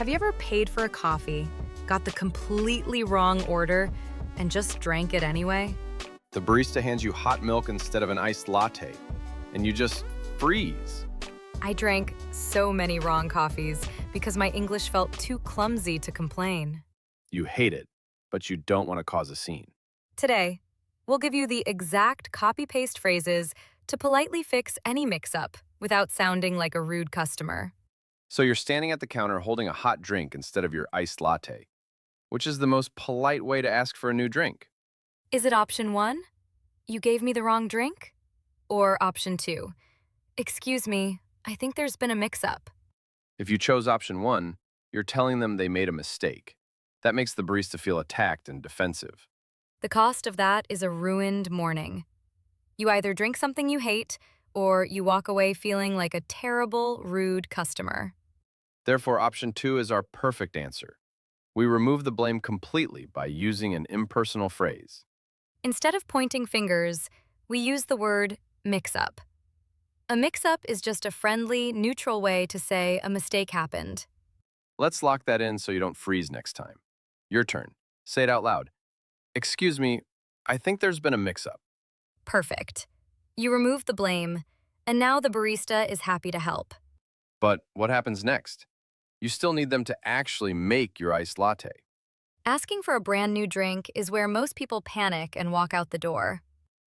Have you ever paid for a coffee, got the completely wrong order, and just drank it anyway? The barista hands you hot milk instead of an iced latte, and you just freeze. I drank so many wrong coffees because my English felt too clumsy to complain. You hate it, but you don't want to cause a scene. Today, we'll give you the exact copy-paste phrases to politely fix any mix-up without sounding like a rude customer. So you're standing at the counter holding a hot drink instead of your iced latte, which is the most polite way to ask for a new drink. Is it option 1? You gave me the wrong drink? Or option 2? Excuse me, I think there's been a mix-up. If you chose option 1, you're telling them they made a mistake. That makes the barista feel attacked and defensive. The cost of that is a ruined morning. You either drink something you hate, or you walk away feeling like a terrible, rude customer. Therefore, option 2 is our perfect answer. We remove the blame completely by using an impersonal phrase. Instead of pointing fingers, we use the word mix-up. A mix-up is just a friendly, neutral way to say a mistake happened. Let's lock that in so you don't freeze next time. Your turn. Say it out loud. Excuse me, I think there's been a mix-up. Perfect. You remove the blame, and now the barista is happy to help. But what happens next? You still need them to actually make your iced latte. Asking for a brand new drink is where most people panic and walk out the door.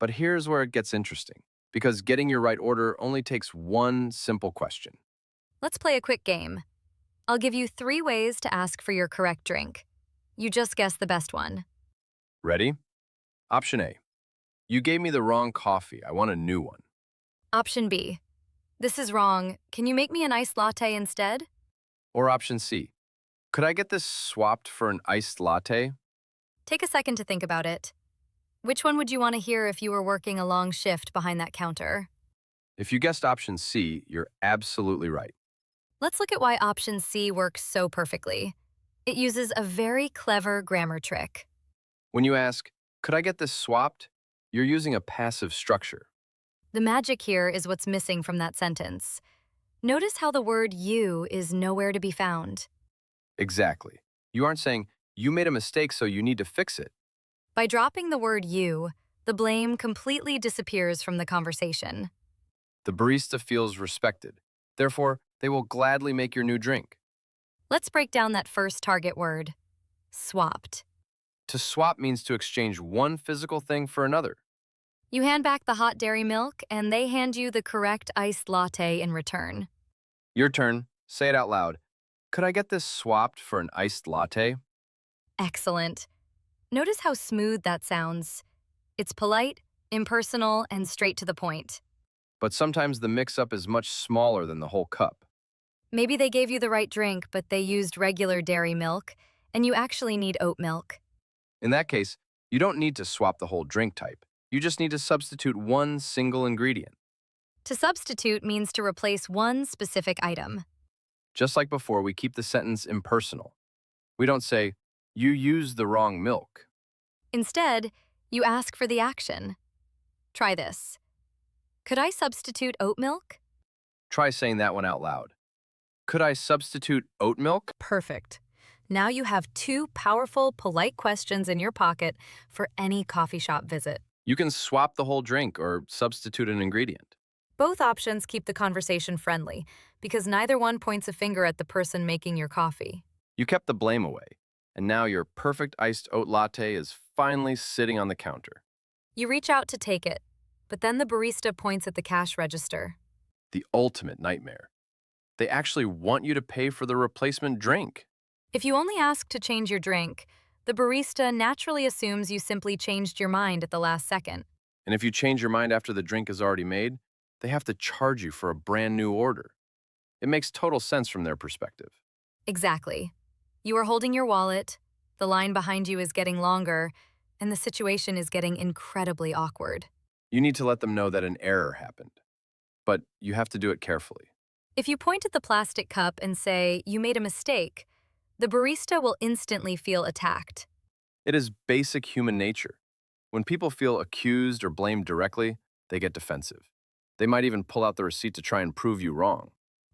But here's where it gets interesting, because getting your right order only takes one simple question. Let's play a quick game. I'll give you 3 ways to ask for your correct drink. You just guess the best one. Ready? Option A. You gave me the wrong coffee. I want a new one. Option B. This is wrong. Can you make me an iced latte instead? Or option C. Could I get this swapped for an iced latte? Take a second to think about it. Which one would you want to hear if you were working a long shift behind that counter? If you guessed option C, you're absolutely right. Let's look at why option C works so perfectly. It uses a very clever grammar trick. When you ask, could I get this swapped? You're using a passive structure. The magic here is what's missing from that sentence. Notice how the word you is nowhere to be found. Exactly. You aren't saying, you made a mistake, so you need to fix it. By dropping the word you, the blame completely disappears from the conversation. The barista feels respected. Therefore, they will gladly make your new drink. Let's break down that first target word. Swapped. To swap means to exchange one physical thing for another. You hand back the hot dairy milk, and they hand you the correct iced latte in return. Your turn. Say it out loud. Could I get this swapped for an iced latte? Excellent. Notice how smooth that sounds. It's polite, impersonal, and straight to the point. But sometimes the mix-up is much smaller than the whole cup. Maybe they gave you the right drink, but they used regular dairy milk, and you actually need oat milk. In that case, you don't need to swap the whole drink type. You just need to substitute one single ingredient. To substitute means to replace one specific item. Just like before, we keep the sentence impersonal. We don't say, you used the wrong milk. Instead, you ask for the action. Try this. Could I substitute oat milk? Try saying that one out loud. Could I substitute oat milk? Perfect. Now you have 2 powerful, polite questions in your pocket for any coffee shop visit. You can swap the whole drink or substitute an ingredient. Both options keep the conversation friendly because neither one points a finger at the person making your coffee. You kept the blame away, and now your perfect iced oat latte is finally sitting on the counter. You reach out to take it, but then the barista points at the cash register. The ultimate nightmare. They actually want you to pay for the replacement drink. If you only ask to change your drink, the barista naturally assumes you simply changed your mind at the last second. And if you change your mind after the drink is already made, they have to charge you for a brand new order. It makes total sense from their perspective. Exactly. You are holding your wallet, the line behind you is getting longer, and the situation is getting incredibly awkward. You need to let them know that an error happened, but you have to do it carefully. If you point at the plastic cup and say, you made a mistake, the barista will instantly feel attacked. It is basic human nature. When people feel accused or blamed directly, they get defensive. They might even pull out the receipt to try and prove you wrong.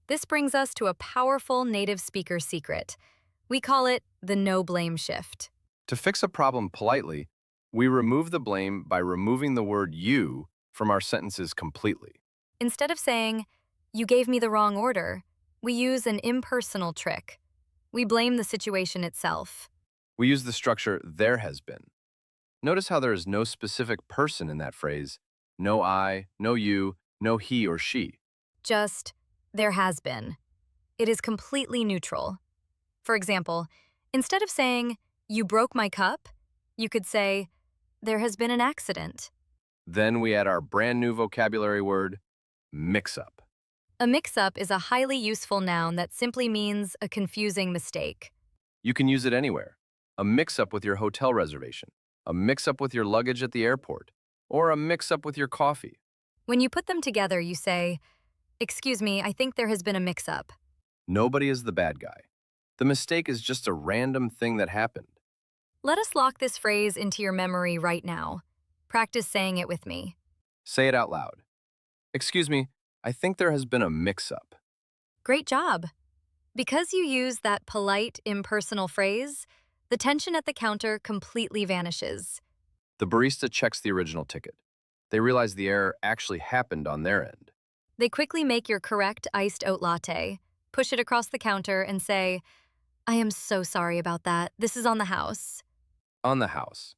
This brings us to a powerful native speaker secret. We call it the no blame shift. To fix a problem politely, we remove the blame by removing the word you from our sentences completely. Instead of saying, "You gave me the wrong order," we use an impersonal trick. We blame the situation itself. We use the structure there has been. Notice how there is no specific person in that phrase. No I, no you, no he or she. Just, there has been. It is completely neutral. For example, instead of saying, "You broke my cup," you could say, "There has been an accident." Then we add our brand new vocabulary word, mix up. A mix up is a highly useful noun that simply means a confusing mistake. You can use it anywhere. A mix up with your hotel reservation, a mix up with your luggage at the airport, or a mix up with your coffee. When you put them together, you say, "Excuse me, I think there has been a mix up." Nobody is the bad guy. The mistake is just a random thing that happened. Let us lock this phrase into your memory right now. Practice saying it with me. Say it out loud. Excuse me, I think there has been a mix up. Great job! Because you use that polite, impersonal phrase, the tension at the counter completely vanishes. The barista checks the original ticket. They realize the error actually happened on their end. They quickly make your correct iced oat latte, push it across the counter, and say, "I am so sorry about that. This is on the house." On the house.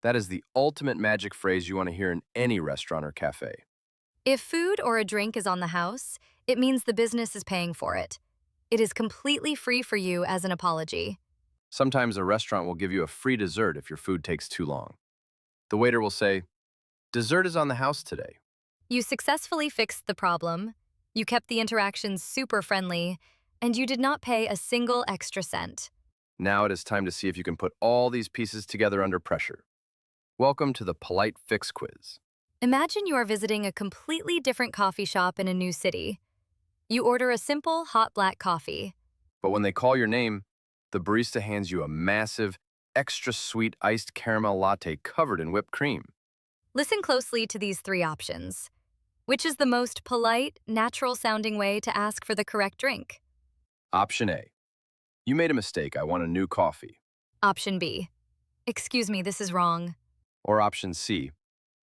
That is the ultimate magic phrase you want to hear in any restaurant or cafe. If food or a drink is on the house, it means the business is paying for it. It is completely free for you as an apology. Sometimes a restaurant will give you a free dessert if your food takes too long. The waiter will say, "Dessert is on the house today." You successfully fixed the problem, you kept the interactions super friendly, and you did not pay a single extra cent. Now it is time to see if you can put all these pieces together under pressure. Welcome to the Polite Fix Quiz. Imagine you are visiting a completely different coffee shop in a new city. You order a simple hot black coffee. But when they call your name, the barista hands you a massive, extra sweet iced caramel latte covered in whipped cream. Listen closely to these three options. Which is the most polite, natural-sounding way to ask for the correct drink? Option A. You made a mistake. I want a new coffee. Option B. Excuse me, this is wrong. Or option C.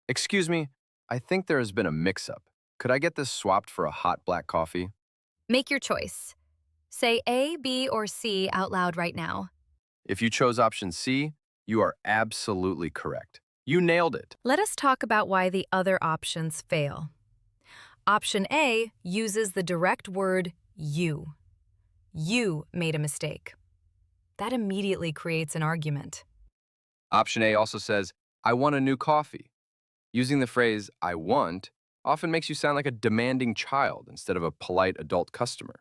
Excuse me, I think there has been a mix-up. Could I get this swapped for a hot black coffee? Make your choice. Say A, B, or C out loud right now. If you chose option C, you are absolutely correct. You nailed it. Let us talk about why the other options fail. Option A uses the direct word you. You made a mistake. That immediately creates an argument. Option A also says, I want a new coffee. Using the phrase, I want, often makes you sound like a demanding child instead of a polite adult customer.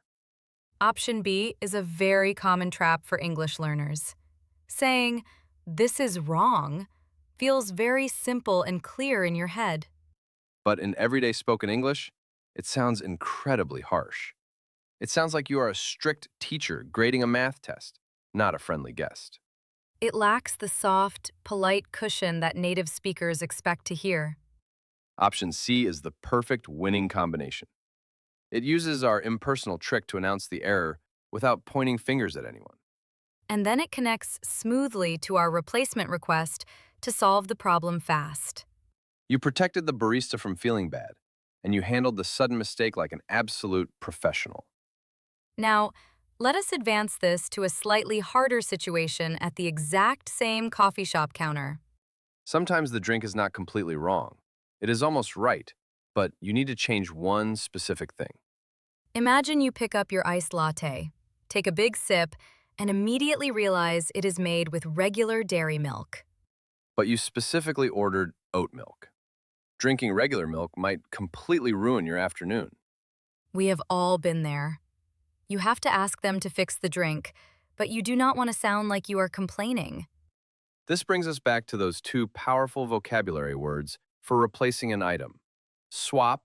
Option B is a very common trap for English learners. Saying, "This is wrong," feels very simple and clear in your head. But in everyday spoken English, it sounds incredibly harsh. It sounds like you are a strict teacher grading a math test, not a friendly guest. It lacks the soft, polite cushion that native speakers expect to hear. Option C is the perfect winning combination. It uses our impersonal trick to announce the error without pointing fingers at anyone. And then it connects smoothly to our replacement request to solve the problem fast. You protected the barista from feeling bad, and you handled the sudden mistake like an absolute professional. Now, let us advance this to a slightly harder situation at the exact same coffee shop counter. Sometimes the drink is not completely wrong. It is almost right, but you need to change one specific thing. Imagine you pick up your iced latte, take a big sip, and immediately realize it is made with regular dairy milk. But you specifically ordered oat milk. Drinking regular milk might completely ruin your afternoon. We have all been there. You have to ask them to fix the drink, but you do not want to sound like you are complaining. This brings us back to those two powerful vocabulary words for replacing an item: swap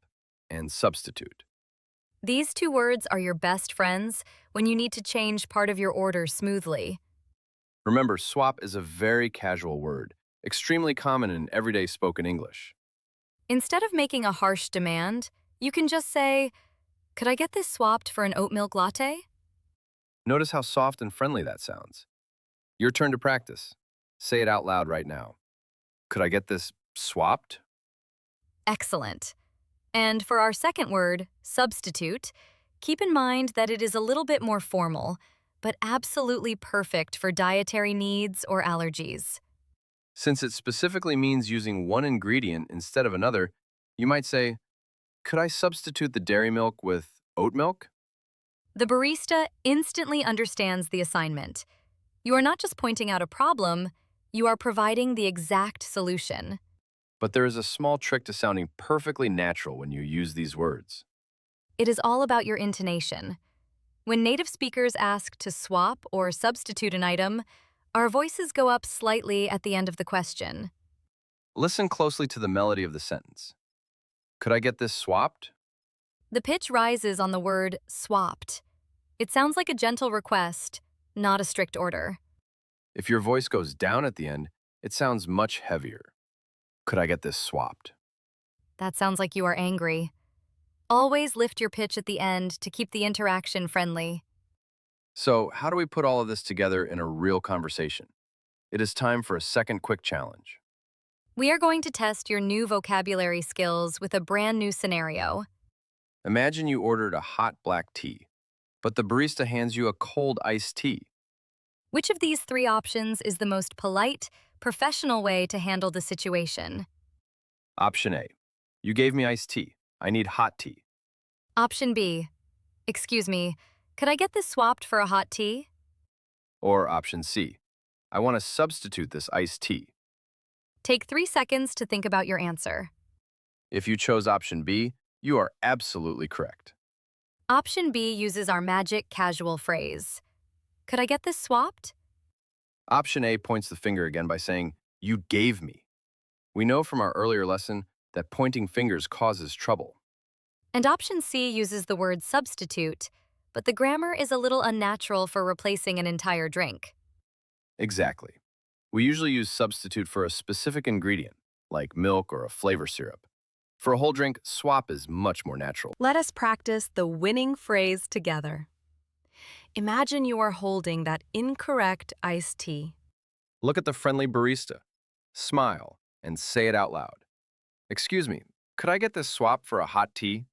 and substitute. These two words are your best friends when you need to change part of your order smoothly. Remember, swap is a very casual word, extremely common in everyday spoken English. Instead of making a harsh demand, you can just say, Could I get this swapped for an oat milk latte? Notice how soft and friendly that sounds. Your turn to practice. Say it out loud right now. Could I get this swapped? Excellent. And for our second word, substitute, keep in mind that it is a little bit more formal, but absolutely perfect for dietary needs or allergies. Since it specifically means using one ingredient instead of another, you might say, could I substitute the dairy milk with oat milk? The barista instantly understands the assignment. You are not just pointing out a problem, you are providing the exact solution. But there is a small trick to sounding perfectly natural when you use these words. It is all about your intonation. When native speakers ask to swap or substitute an item, our voices go up slightly at the end of the question. Listen closely to the melody of the sentence. Could I get this swapped? The pitch rises on the word swapped. It sounds like a gentle request, not a strict order. If your voice goes down at the end, it sounds much heavier. Could I get this swapped? That sounds like you are angry. Always lift your pitch at the end to keep the interaction friendly. So, how do we put all of this together in a real conversation? It is time for a second quick challenge. We are going to test your new vocabulary skills with a brand new scenario. Imagine you ordered a hot black tea, but the barista hands you a cold iced tea. Which of these three options is the most polite, professional way to handle the situation? Option A. You gave me iced tea. I need hot tea. Option B. Excuse me, could I get this swapped for a hot tea? Or option C. I want to substitute this iced tea. Take 3 seconds to think about your answer. If you chose option B, you are absolutely correct. Option B uses our magic casual phrase. Could I get this swapped? Option A points the finger again by saying, you gave me. We know from our earlier lesson that pointing fingers causes trouble. And option C uses the word substitute, but the grammar is a little unnatural for replacing an entire drink. Exactly. We usually use substitute for a specific ingredient, like milk or a flavor syrup. For a whole drink, swap is much more natural. Let us practice the winning phrase together. Imagine you are holding that incorrect iced tea. Look at the friendly barista. Smile and say it out loud. Excuse me, could I get this swap for a hot tea?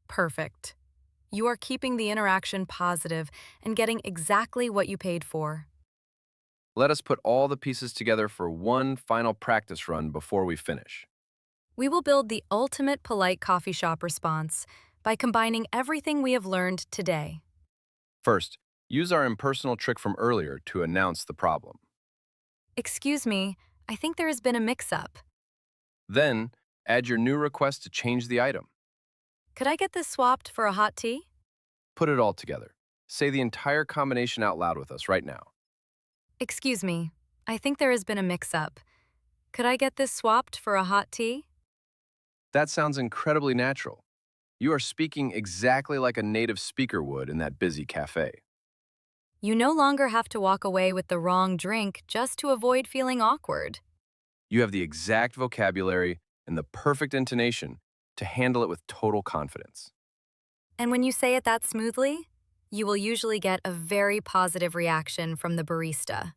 Perfect. You are keeping the interaction positive and getting exactly what you paid for. Let us put all the pieces together for one final practice run before we finish. We will build the ultimate polite coffee shop response by combining everything we have learned today. First, use our impersonal trick from earlier to announce the problem. Excuse me, I think there has been a mix-up. Then, add your new request to change the item. Could I get this swapped for a hot tea? Put it all together. Say the entire combination out loud with us right now. Excuse me, I think there has been a mix-up. Could I get this swapped for a hot tea? That sounds incredibly natural. You are speaking exactly like a native speaker would in that busy cafe. You no longer have to walk away with the wrong drink just to avoid feeling awkward. You have the exact vocabulary and the perfect intonation to handle it with total confidence. And when you say it that smoothly, you will usually get a very positive reaction from the barista.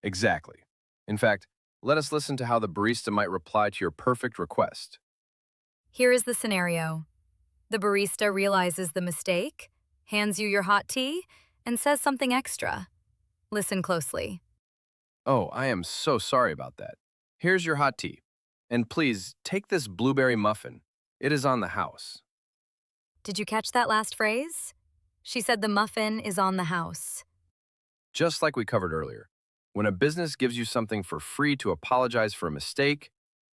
Exactly. In fact, let us listen to how the barista might reply to your perfect request. Here is the scenario. The barista realizes the mistake, hands you your hot tea, and says something extra. Listen closely. Oh, I am so sorry about that. Here's your hot tea. And please, take this blueberry muffin. It is on the house. Did you catch that last phrase? She said the muffin is on the house. Just like we covered earlier, when a business gives you something for free to apologize for a mistake,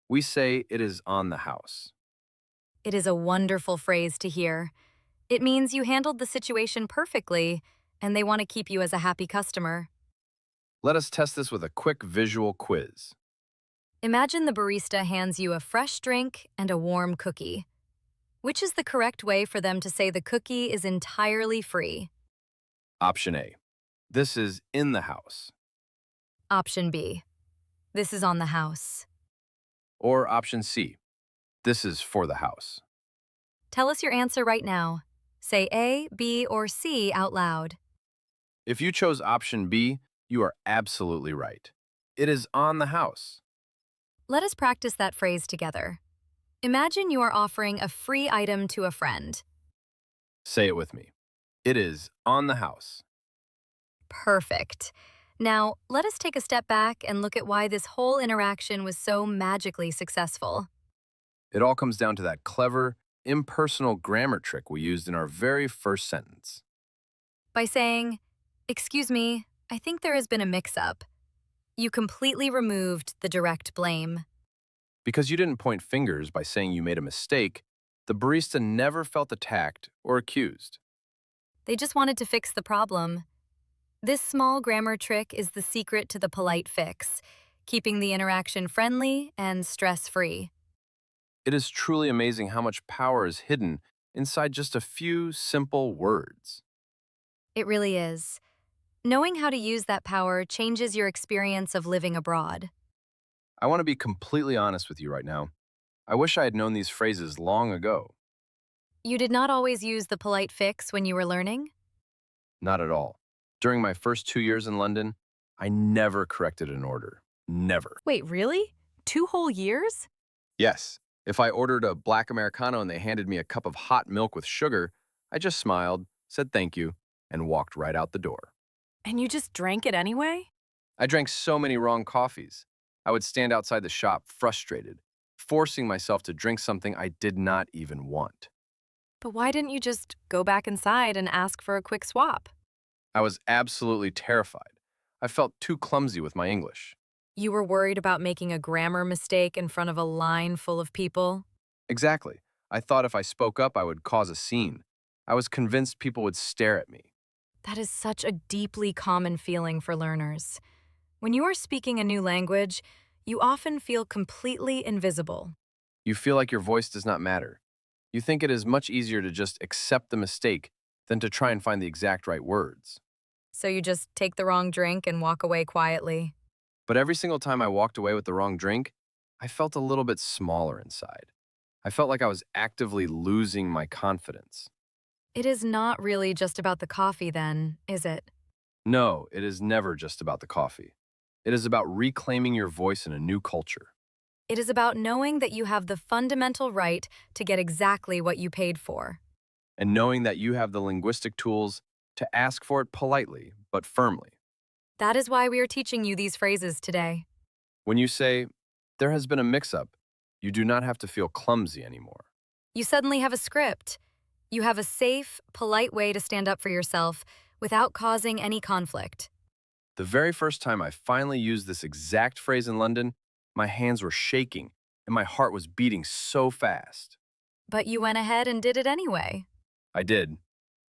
we say it is on the house. It is a wonderful phrase to hear. It means you handled the situation perfectly, and they want to keep you as a happy customer. Let us test this with a quick visual quiz. Imagine the barista hands you a fresh drink and a warm cookie. Which is the correct way for them to say the cookie is entirely free? Option A. This is in the house. Option B. This is on the house. Or option C. This is for the house. Tell us your answer right now. Say A, B, or C out loud. If you chose option B, you are absolutely right. It is on the house. Let us practice that phrase together. Imagine you are offering a free item to a friend. Say it with me. It is on the house. Perfect. Now, let us take a step back and look at why this whole interaction was so magically successful. It all comes down to that clever, impersonal grammar trick we used in our very first sentence. By saying, "Excuse me, I think there has been a mix-up," you completely removed the direct blame. Because you didn't point fingers by saying you made a mistake, the barista never felt attacked or accused. They just wanted to fix the problem. This small grammar trick is the secret to the polite fix, keeping the interaction friendly and stress-free. It is truly amazing how much power is hidden inside just a few simple words. It really is. Knowing how to use that power changes your experience of living abroad. I want to be completely honest with you right now. I wish I had known these phrases long ago. You did not always use the polite fix when you were learning? Not at all. During my first 2 years in London, I never corrected an order. Never. Wait, really? 2 whole years? Yes, if I ordered a black Americano and they handed me a cup of hot milk with sugar, I just smiled, said thank you, and walked right out the door. And you just drank it anyway? I drank so many wrong coffees. I would stand outside the shop frustrated, forcing myself to drink something I did not even want. But why didn't you just go back inside and ask for a quick swap? I was absolutely terrified. I felt too clumsy with my English. You were worried about making a grammar mistake in front of a line full of people? Exactly. I thought if I spoke up, I would cause a scene. I was convinced people would stare at me. That is such a deeply common feeling for learners. When you are speaking a new language, you often feel completely invisible. You feel like your voice does not matter. You think it is much easier to just accept the mistake than to try and find the exact right words. So you just take the wrong drink and walk away quietly. But every single time I walked away with the wrong drink, I felt a little bit smaller inside. I felt like I was actively losing my confidence. It is not really just about the coffee then, is it? No, it is never just about the coffee. It is about reclaiming your voice in a new culture It is about knowing that you have the fundamental right to get exactly what you paid for. and knowing that you have the linguistic tools to ask for it politely but firmly. That is why we are teaching you these phrases today. When you say, there has been a mix up, you do not have to feel clumsy anymore. You suddenly have a script. You have a safe, polite way to stand up for yourself without causing any conflict. The very first time I finally used this exact phrase in London, my hands were shaking and my heart was beating so fast. But you went ahead and did it anyway. I did.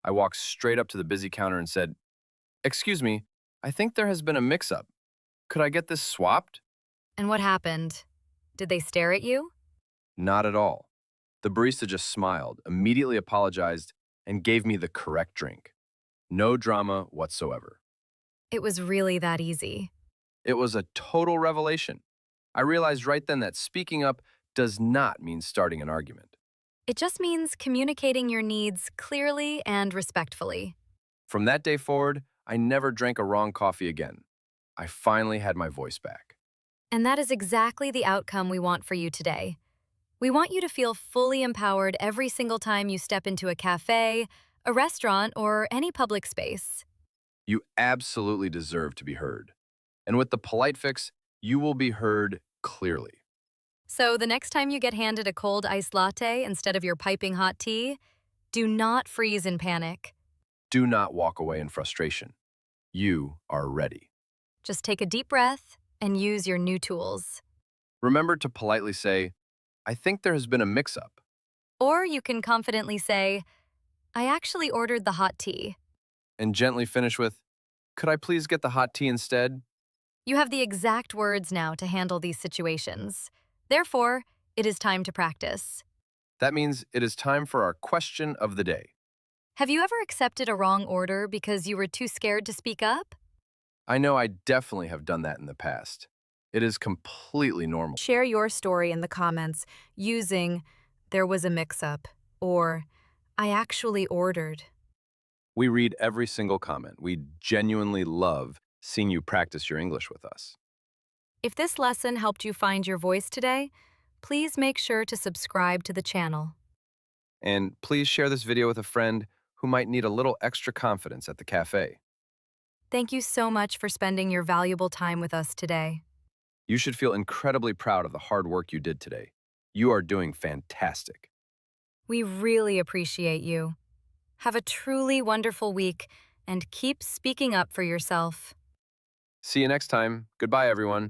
I walked straight up to the busy counter and said, excuse me, I think there has been a mix up. Could I get this swapped? And what happened? Did they stare at you? Not at all. The barista just smiled, immediately apologized, and gave me the correct drink. No drama whatsoever. It was really that easy. It was a total revelation. I realized right then that speaking up does not mean starting an argument. It just means communicating your needs clearly and respectfully. From that day forward, I never drank a wrong coffee again. I finally had my voice back. And that is exactly the outcome we want for you today. We want you to feel fully empowered every single time you step into a cafe, a restaurant, or any public space. You absolutely deserve to be heard. And with the polite fix, you will be heard clearly. So the next time you get handed a cold iced latte instead of your piping hot tea, do not freeze in panic. Do not walk away in frustration. You are ready. Just take a deep breath and use your new tools. Remember to politely say, I think there has been a mix-up. Or you can confidently say, I actually ordered the hot tea. And gently finish with, could I please get the hot tea instead? You have the exact words now to handle these situations. Therefore, it is time to practice. That means it is time for our question of the day. Have you ever accepted a wrong order because you were too scared to speak up? I know I definitely have done that in the past. It is completely normal. Share your story in the comments using "there was a mix-up." or I actually ordered. We read every single comment. We genuinely love seeing you practice your English with us. If this lesson helped you find your voice today, please make sure to subscribe to the channel. And please share this video with a friend who might need a little extra confidence at the cafe. Thank you so much for spending your valuable time with us today. You should feel incredibly proud of the hard work you did today. You are doing fantastic. We really appreciate you. Have a truly wonderful week and keep speaking up for yourself. See you next time. Goodbye, everyone.